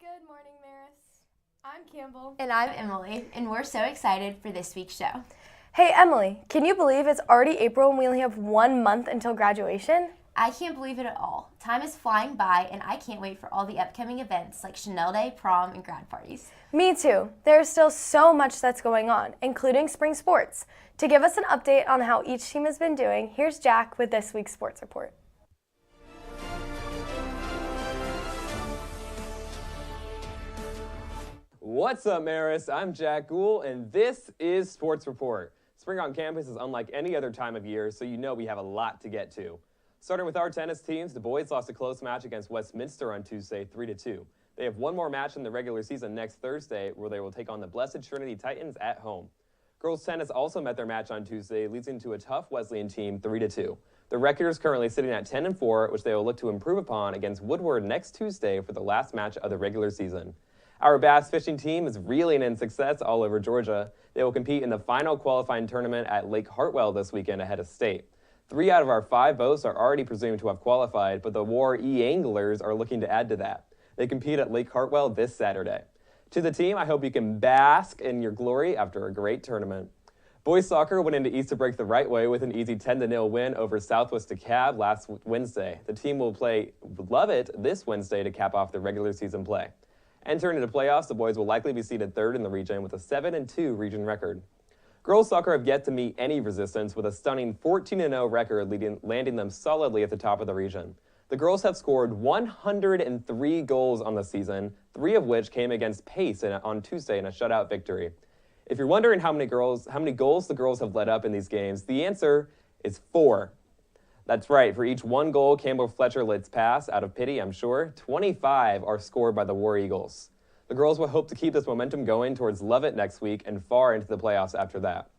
Good morning, Maris. I'm Campbell. And I'm Emily, and we're so excited for this week's show. Hey, Emily, can you believe it's already April and we only have 1 month until graduation? I can't believe it at all. Time is flying by, and I can't wait for all the upcoming events like Chanel Day, prom, and grad parties. Me too. There's still so much that's going on, including spring sports. To give us an update on how each team has been doing, here's Jack with this week's sports report. What's up, Maris? I'm Jack Gould, and this is Sports Report. Spring on campus is unlike any other time of year, so you know we have a lot to get to. Starting with our tennis teams, the boys lost a close match against Westminster on Tuesday, 3-2. They have one more match in the regular season next Thursday, where they will take on the Blessed Trinity Titans at home. Girls tennis also met their match on Tuesday, losing to a tough Wesleyan team 3-2. The record is currently sitting at 10-4, which they will look to improve upon against Woodward next Tuesday for the last match of the regular season. Our bass fishing team is reeling in success all over Georgia. They will compete in the final qualifying tournament at Lake Hartwell this weekend ahead of state. 3 out of our 5 boats are already presumed to have qualified, but the War E-Anglers are looking to add to that. They compete at Lake Hartwell this Saturday. To the team, I hope you can bask in your glory after a great tournament. Boys soccer went into East to break the right way with an easy 10-0 win over Southwest DeKalb last Wednesday. The team will play Lovett this Wednesday to cap off the regular season play. Entering into playoffs, the boys will likely be seeded 3rd in the region with a 7-2 region record. Girls soccer have yet to meet any resistance with a stunning 14-0 record landing them solidly at the top of the region. The girls have scored 103 goals on the season, 3 of which came against Pace on Tuesday in a shutout victory. If you're wondering how many goals the girls have let up in these games, the answer is 4. That's right, for each 1 goal Campbell Fletcher lets pass, out of pity, I'm sure, 25 are scored by the War Eagles. The girls will hope to keep this momentum going towards Lovett next week and far into the playoffs after that.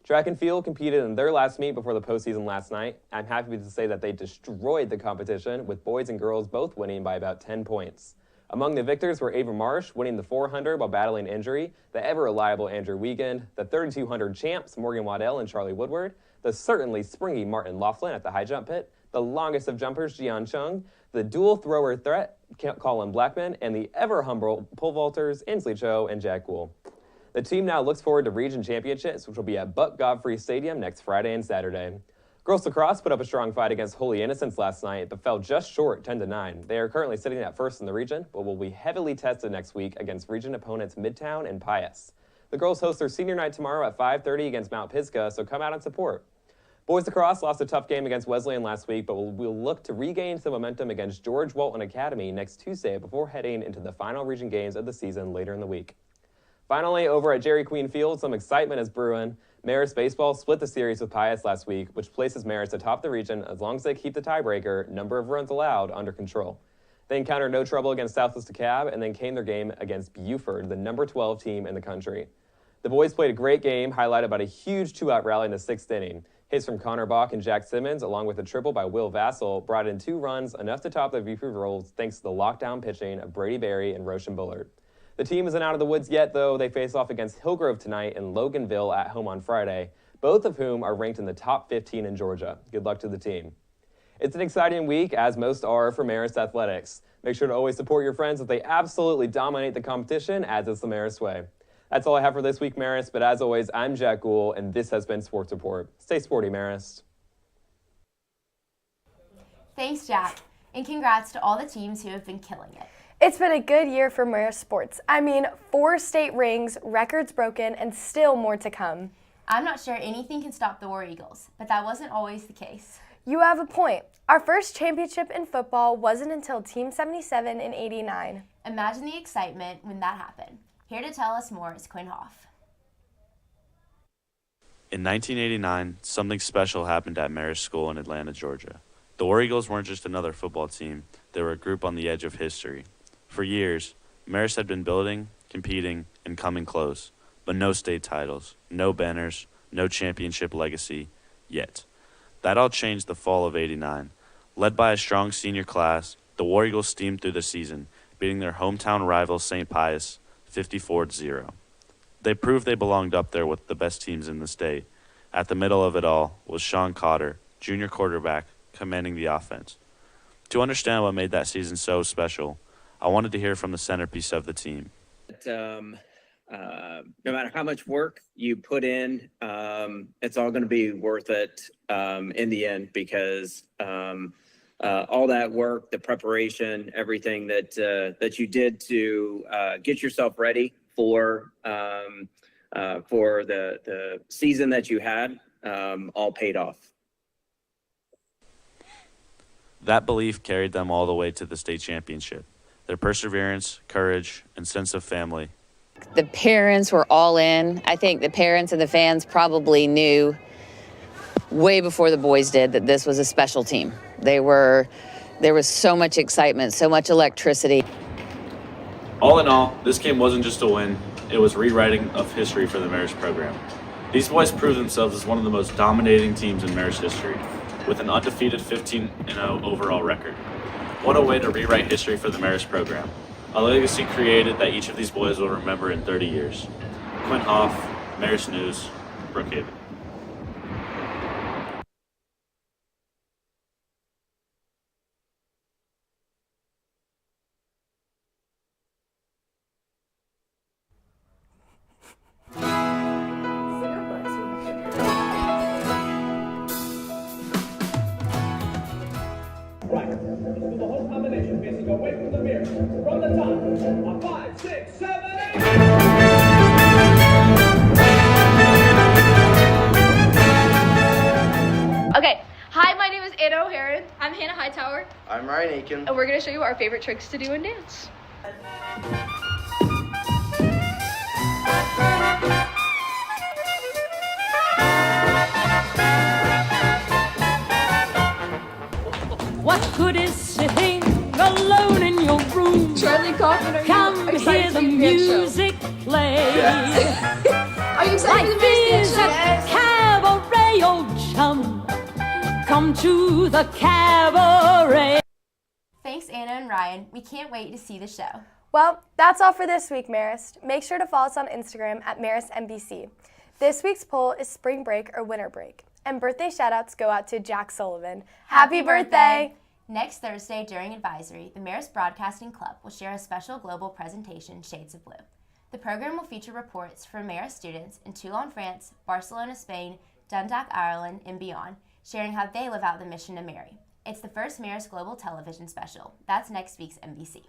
Track and field competed in their last meet before the postseason last night. I'm happy to say that they destroyed the competition, with boys and girls both winning by about 10 points. Among the victors were Ava Marsh, winning the 400 while battling injury, the ever-reliable Andrew Wiegand, the 3200 champs Morgan Waddell and Charlie Woodward, the certainly springy Martin Laughlin at the high jump pit, the longest of jumpers Jian Chung, the dual thrower threat Colin Blackman, and the ever-humble pole vaulters Inslee Cho and Jack Gould. The team now looks forward to region championships, which will be at Buck Godfrey Stadium next Friday and Saturday. Girls lacrosse put up a strong fight against Holy Innocents last night, but fell just short 10-9. They are currently sitting at first in the region, but will be heavily tested next week against region opponents Midtown and Pius. The girls host their senior night tomorrow at 5:30 against Mount Pisgah, so come out and support. Boys lacrosse lost a tough game against Wesleyan last week, but will look to regain some momentum against George Walton Academy next Tuesday before heading into the final region games of the season later in the week. Finally, over at Jerry Queen Field, some excitement is brewing. Marist Baseball split the series with Pius last week, which places Marist atop the region as long as they keep the tiebreaker, number of runs allowed, under control. They encountered no trouble against Southwest DeKalb and then came their game against Buford, the number 12 team in the country. The boys played a great game, highlighted by a huge two-out rally in the 6th inning. Hits from Connor Bach and Jack Simmons, along with a triple by Will Vassell, brought in 2 runs, enough to top the Buford rolls thanks to the lockdown pitching of Brady Berry and Roshan Bullard. The team isn't out of the woods yet, though. They face off against Hillgrove tonight and Loganville at home on Friday, both of whom are ranked in the top 15 in Georgia. Good luck to the team. It's an exciting week, as most are for Marist Athletics. Make sure to always support your friends as they absolutely dominate the competition, as is the Marist way. That's all I have for this week, Marist, but as always, I'm Jack Gould, and this has been Sports Report. Stay sporty, Marist. Thanks, Jack, and congrats to all the teams who have been killing it. It's been a good year for Marist sports. I mean, 4 state rings, records broken, and still more to come. I'm not sure anything can stop the War Eagles, but that wasn't always the case. You have a point. Our first championship in football wasn't until Team 77 in '89. Imagine the excitement when that happened. Here to tell us more is Quinn Hoff. In 1989, something special happened at Marist School in Atlanta, Georgia. The War Eagles weren't just another football team, they were a group on the edge of history. For years, Marist had been building, competing, and coming close, but no state titles, no banners, no championship legacy, yet. That all changed the fall of '89. Led by a strong senior class, the War Eagles steamed through the season, beating their hometown rival St. Pius 54-0. They proved they belonged up there with the best teams in the state. At the middle of it all was Sean Cotter, junior quarterback, commanding the offense. To understand what made that season so special, I wanted to hear from the centerpiece of the team. No matter how much work you put in, it's all going to be worth it in the end, because all that work, the preparation, everything that you did to get yourself ready for the season that you had, all paid off. That belief carried them all the way to the state championship. Their perseverance, courage, and sense of family. The parents were all in. I think the parents and the fans probably knew way before the boys did that this was a special team. There was so much excitement, so much electricity. All in all, this game wasn't just a win, it was rewriting of history for the Marist program. These boys proved themselves as one of the most dominating teams in Marist history, with an undefeated 15-0 overall record. What a way to rewrite history for the Marist program. A legacy created that each of these boys will remember in 30 years. Quinn Hoff, Marist News, Brookhaven. Right. Do the whole combination, facing away from the mirror. From the top. A 5, 6, 7, 8. Okay, hi, my name is Anna O'Hara. I'm Hannah Hightower, I'm Ryan Aiken. and we're going to show you our favorite tricks to do in dance. What good is sitting alone in your room? Charlie Kaufman, Come hear the Are you excited for the Maris Dance Show? Cabaret, old chum. Come to the cabaret. Thanks, Anna and Ryan. We can't wait to see the show. Well, that's all for this week, Marist. Make sure to follow us on Instagram at MaristNBC. This week's poll is spring break or winter break. And birthday shout-outs go out to Jack Sullivan. Happy birthday! Next Thursday during Advisory, the Marist Broadcasting Club will share a special global presentation, Shades of Blue. The program will feature reports from Marist students in Toulon, France, Barcelona, Spain, Dundalk, Ireland, and beyond, sharing how they live out the mission to Mary. It's the first Marist Global Television special. That's next week's NBC.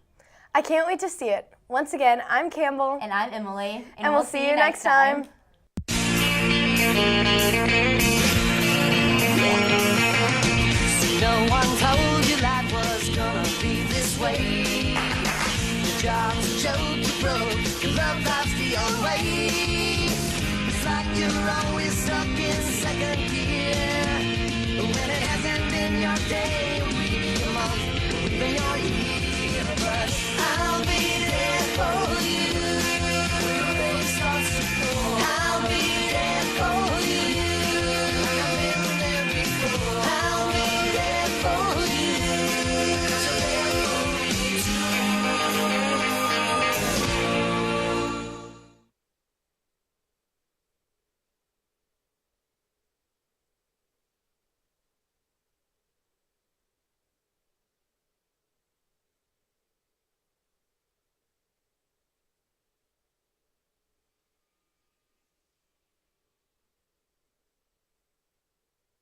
I can't wait to see it. Once again, I'm Campbell. And I'm Emily. And we'll see you next time. No one told you life was gonna be this way. Your job's a joke, you broke, your love life's the old way. It's like you're always stuck in second gear. When it hasn't been your day, or even your month, or even your year. But I'll be there for you.